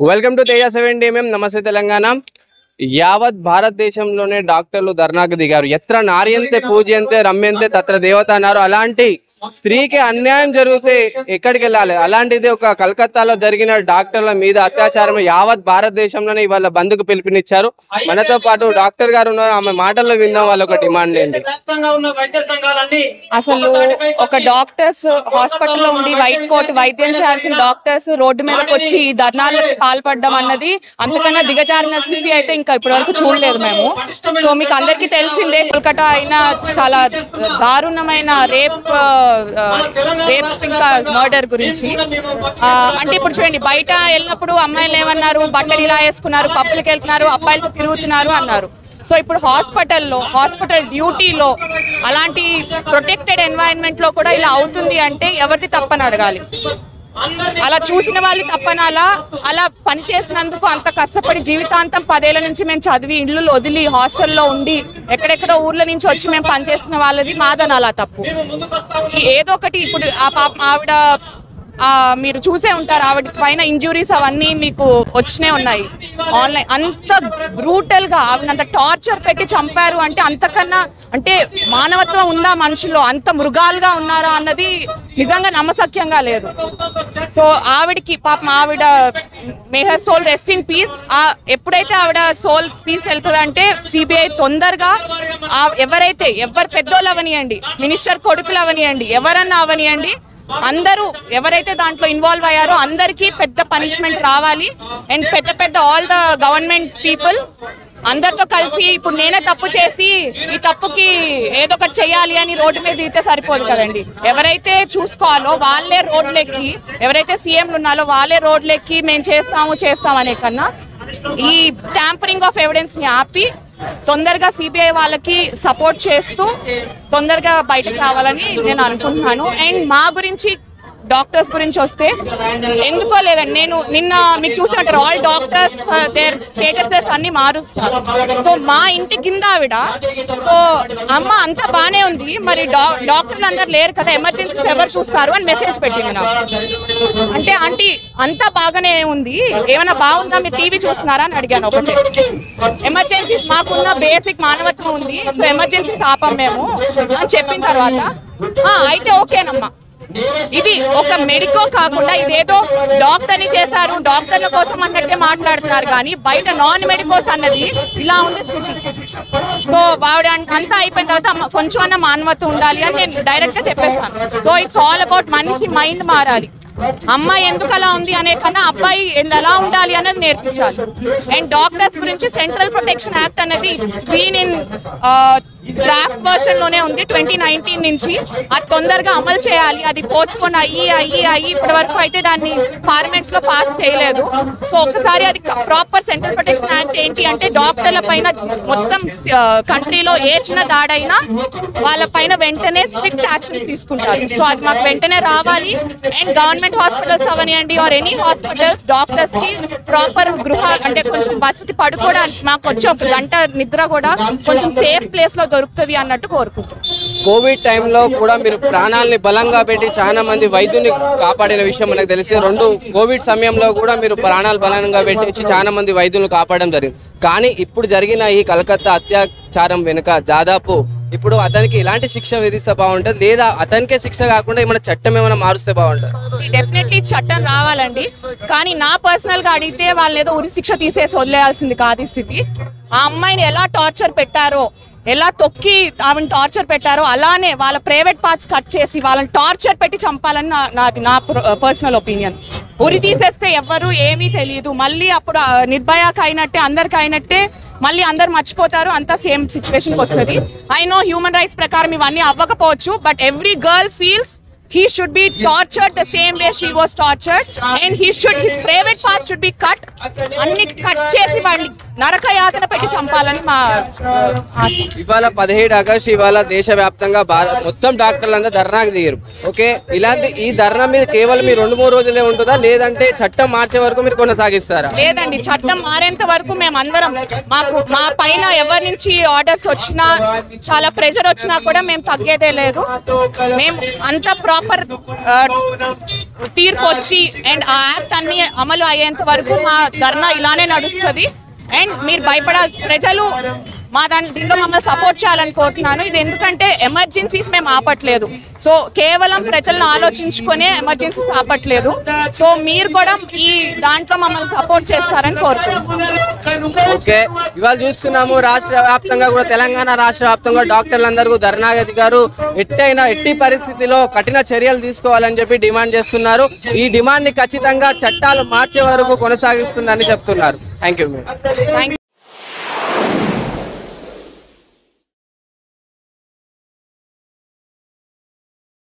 Welcome to Teja 7 నమస్తే తెలంగాణ. యావత్ భారతదేశంలోనే డాక్టర్లు ధర్నాకు దిగారు. ఎత్ర నార్యంతే పూజ్యంతే రమ్యంతే తత్ర దేవత అన్నారు. అలాంటి స్త్రీకి అన్యాయం జరిగితే ఎక్కడికి వెళ్ళాలి? అలాంటిది ఒక కలకత్తాలో జరిగిన డాక్టర్ల మీద అత్యాచారం యావత్ భారతదేశంలోనే ఇవాళ బంద్కు పిలుపునిచ్చారు. మనతో పాటు డాక్టర్ గారు ఉన్నారు. ఆమె మాటల్లో విందాం వాళ్ళ ఒక డిమాండ్ ఏంటి. అసలు ఒక డాక్టర్స్ హాస్పిటల్లో ఉండి వైట్ కోట్ వైద్యం చేయాల్సిన డాక్టర్స్ రోడ్డు మీదకి వచ్చి ధర్నాలకు పాల్పడడం అన్నది అంతకన్నా దిగజారిన స్థితి అయితే ఇంకా ఇప్పటి వరకు చూడలేదు మేము. సో మీకు అందరికీ తెలిసిందే, కోల్కతా అయినా చాలా దారుణమైన రేప్ ఇంకా మర్డర్ గురించి. అంటే ఇప్పుడు చూడండి, బయట వెళ్ళినప్పుడు అమ్మాయిలు ఏమన్నారు, బట్టలు ఇలా వేసుకున్నారు, పప్పులకి వెళ్తున్నారు, అబ్బాయిలతో తిరుగుతున్నారు అన్నారు. సో ఇప్పుడు హాస్పిటల్ డ్యూటీలో అలాంటి ప్రొటెక్టెడ్ ఎన్వైరన్మెంట్ లో కూడా ఇలా అవుతుంది అంటే ఎవరిది తప్పని అడగాలి. అలా చూసిన వాళ్ళు తప్పనాలా? అలా పనిచేసినందుకు అంత కష్టపడి జీవితాంతం 10 ఏళ్ల నుంచి మేము చదివి ఇళ్ళు వదిలి హాస్టల్లో ఉండి ఎక్కడెక్కడో ఊర్ల నుంచి వచ్చి మేము పనిచేస్తున్న వాళ్ళది మాదనాలా తప్పు? ఏదో ఒకటి ఇప్పుడు ఆ పాప ఆవిడ మీరు చూసే ఉంటారు, ఆవిడ పైన ఇంజురీస్ అవన్నీ మీకు వచ్చినే ఉన్నాయి ఆన్లైన్. అంత బ్రూటల్ గా ఆవిడంత టార్చర్ పెట్టి చంపారు అంటే అంతకన్నా అంటే మానవత్వం ఉందా మనుషుల్లో? అంత మృగాలుగా ఉన్నారా అన్నది నిజంగా నమ్మశక్యంగా లేదు. సో ఆవిడకి పాపం ఆవిడ may her soul rest in peace. ఎప్పుడైతే ఆవిడ సోల్ పీస్ వెళ్తుందంటే సిబిఐ తొందరగా ఎవరు పెద్దోళ్ళు అవనియండి, మినిస్టర్ కొడుకులు అవనియండి, ఎవరన్నా అవనియండి, అందరూ ఎవరైతే దాంట్లో ఇన్వాల్వ్ అయ్యారో అందరికీ పెద్ద పనిష్మెంట్ రావాలి. అండ్ పెద్ద ఆల్ ద గవర్నమెంట్ పీపుల్ అందరితో కలిసి ఇప్పుడు నేనే తప్పు చేసి ఈ తప్పుకి ఏదో ఒకటి చెయ్యాలి అని రోడ్డు మీద దిగితే సరిపోదు కదండి. ఎవరైతే చూసుకోవాలో వాళ్ళే రోడ్లెక్కి, ఎవరైతే సీఎంలు ఉన్నారో వాళ్ళే రోడ్లెక్కి మేము చేస్తాం అనే కన్నా ఈ ట్యాంపరింగ్ ఆఫ్ ఎవిడెన్స్ ని ఆపి తొందరగా సిబిఐ వాళ్ళకి సపోర్ట్ చేస్తూ తొందరగా బయటకు రావాలని నేను అనుకుంటున్నాను. అండ్ మా గురించి డాక్టర్స్ గురించి వస్తే ఎందుకో లేదండి, నేను నిన్న మీకు చూసి ఉంటారు ఆల్ డాక్టర్స్ దేర్ స్టేటసెస్ అన్ని మారుస్తారు. సో మా ఇంటి కింద ఆవిడ, సో అమ్మ అంతా బాగానే ఉంది, మరి డాక్టర్లు అందరు లేరు కదా, ఎమర్జెన్సీస్ ఎవరు చూస్తారు అని మెసేజ్ పెట్టింది నాకు. అంటే ఆంటీ అంతా బాగానే ఉంది, ఏమైనా బాగుందా, మీరు టీవీ చూస్తున్నారా అని అడిగాను. ఒకటే ఎమర్జెన్సీస్ మాకున్న బేసిక్ మానవత్వం ఉంది, సో ఎమర్జెన్సీస్ ఆపం మేము అని చెప్పిన తర్వాత అయితే ఓకేనమ్మా. ఇది ఒక మెడికో కాకుండా ఇదేదో డాక్టర్ని చేశారు, డాక్టర్ల కోసం అన్నట్టే మాట్లాడుతున్నారు కానీ బయట నాన్ మెడికోస్ అన్నది ఇలా ఉండే స్థితి. సో ఆవిడ అంతా అయిపోయిన తర్వాత కొంచెం అన్న మానవత్వం ఉండాలి అని నేను డైరెక్ట్ గా చెప్పేస్తాను. సో ఇట్స్ ఆల్ అబౌట్ మనిషి మైండ్ మారాలి. అమ్మాయి ఎందుకు అలా ఉంది అనే కన్నా అబ్బాయి ఎలా ఉండాలి అన్నది నేర్పించాలి. అండ్ డాక్టర్స్ గురించి సెంట్రల్ ప్రొటెక్షన్ యాక్ట్ అనేది స్క్రీన్ ఇన్ డ్రాఫ్ట్ వర్షన్ లోనే ఉంది 2019 నుంచి. అది తొందరగా అమలు చేయాలి. అది పోస్ట్పోన్ అయ్యి ఇప్పటి వరకు అయితే దాన్ని పార్లమెంట్ లో పాస్ చేయలేదు. సో ఒకసారి అది ప్రాపర్ సెంట్రల్ ప్రొటెక్షన్ యాక్ట్ ఏంటి అంటే డాక్టర్ల పైన మొత్తం కంట్రీలో ఏ చిన్న దాడైనా వాళ్ళ పైన వెంటనే స్ట్రిక్ట్ యాక్షన్స్ తీసుకుంటారు. సో అది మాకు వెంటనే రావాలి. అండ్ గవర్నమెంట్ హాస్పిటల్స్ అవనియండి ఆర్ ఎనీ హాస్పిటల్స్ డాక్టర్స్ కి ప్రాపర్ అంటే కొంచెం వసతి పడుకోవడానికి మాకు వచ్చి 1 గంట నిద్ర కూడా కొంచెం సేఫ్ ప్లేస్ లో దొరుకుతుంది అన్నట్టు కోరుకుంటున్నాం. కోవిడ్ టైంలో కూడా మీరు ప్రాణాలని బలంగా పెట్టి చాలా మంది వైద్యుని కాపాడిన విషయం మనకు తెలిసి, కోవిడ్ సమయంలో కూడా మీరు ప్రాణాలు బలంగా పెట్టేసి చాలా మంది వైద్యులను కాపాడడం జరిగింది. కానీ ఇప్పుడు జరిగిన ఈ కలకత్తా అత్యాచారం వెనుక దాదాపు ఇప్పుడు అతనికి ఎలాంటి శిక్ష విధిస్తే బాగుంటుంది, లేదా అతనికే శిక్ష కాకుండా ఏమైనా చట్టం ఏమైనా మారుస్తే బాగుంటుంది? డెఫినెట్లీ చట్టం రావాలండి. కానీ నా పర్సనల్ గా అడిగితే వాళ్ళు ఏదో ఉరి శిక్ష తీసేసి వదిలేయాల్సింది కాదు ఈ స్థితి. ఆ అమ్మాయిని ఎలా టార్చర్ పెట్టారో, ఎలా తొక్కి ఆమెను టార్చర్ పెట్టారో అలానే వాళ్ళ ప్రైవేట్ పార్ట్స్ కట్ చేసి వాళ్ళని టార్చర్ పెట్టి చంపాలని నా పర్సనల్ ఒపీనియన్. ఉరి తీసేస్తే ఎవ్వరు ఏమీ తెలియదు, మళ్ళీ అప్పుడు నిర్భయాకి అయినట్టే అందరికి అయినట్టే మళ్ళీ అందరు మర్చిపోతారు, అంతా సేమ్ సిచ్యువేషన్కి వస్తుంది. ఐ నో హ్యూమన్ రైట్స్ ప్రకారం ఇవన్నీ అవ్వకపోవచ్చు, but every girl feels he should be tortured the same way she was tortured, and his private parts should be cut. అన్ని కట్ చేసి వాడిని నరకయాతన పెట్టి చంపాలని మా ఆశ. ఇవాళ 17 ఆగస్టు ఇవాళ దేశవ్యాప్తంగా మొత్తం డాక్టర్లందరూ ధర్నాకు దిగారు. ఓకే, ఇలాంటి ఈ ధర్నా మీద కేవలం మీరు 2-3 రోజులే ఉంటుందా, లేదంటే చట్టం మార్చే వరకు మీరు కొనసాగిస్తారా? లేదండి, చట్టం మారేంత వరకు మేము అందరం మా పైన ఎవరి నుంచి ఆర్డర్స్ వచ్చినా, చాలా ప్రెషర్ వచ్చినా కూడా మేము తగ్గేదే లేదు. మేము అంత ప్రాపర్ తీర్పు వచ్చి అండ్ ఆ యాక్ట్ అన్ని అమలు అయ్యేంత వరకు మా ధర్నా ఇలానే నడుస్తుంది. అండ్ మీరు ప్రజలు దీంట్లో మమ్మల్ని సపోర్ట్ చేయాలని కోరుతున్నాను. ఇది ఎందుకంటే ఎమర్జెన్సీస్ మేము ఆపట్లేదు, సో కేవలం ప్రజలను ఆలోచించుకునే ఎమర్జెన్సీస్ ఆపట్లేదు. సో మీరు కూడా ఈ దాంట్లో మమ్మల్ని సపోర్ట్ చేస్తారని కోరుతున్నాను. ఓకే, ఇవాళ చూస్తున్నాము రాష్ట్ర వ్యాప్తంగా కూడా, తెలంగాణ రాష్ట్ర వ్యాప్తంగా డాక్టర్లందరూ ధర్నాకు దిగారు. ఎట్టి పరిస్థితిలో కఠిన చర్యలు తీసుకోవాలని చెప్పి డిమాండ్ చేస్తున్నారు. ఈ డిమాండ్ ని ఖచ్చితంగా చట్టాలు మార్చే వరకు కొనసాగిస్తుందని చెప్తున్నారు. Thank you.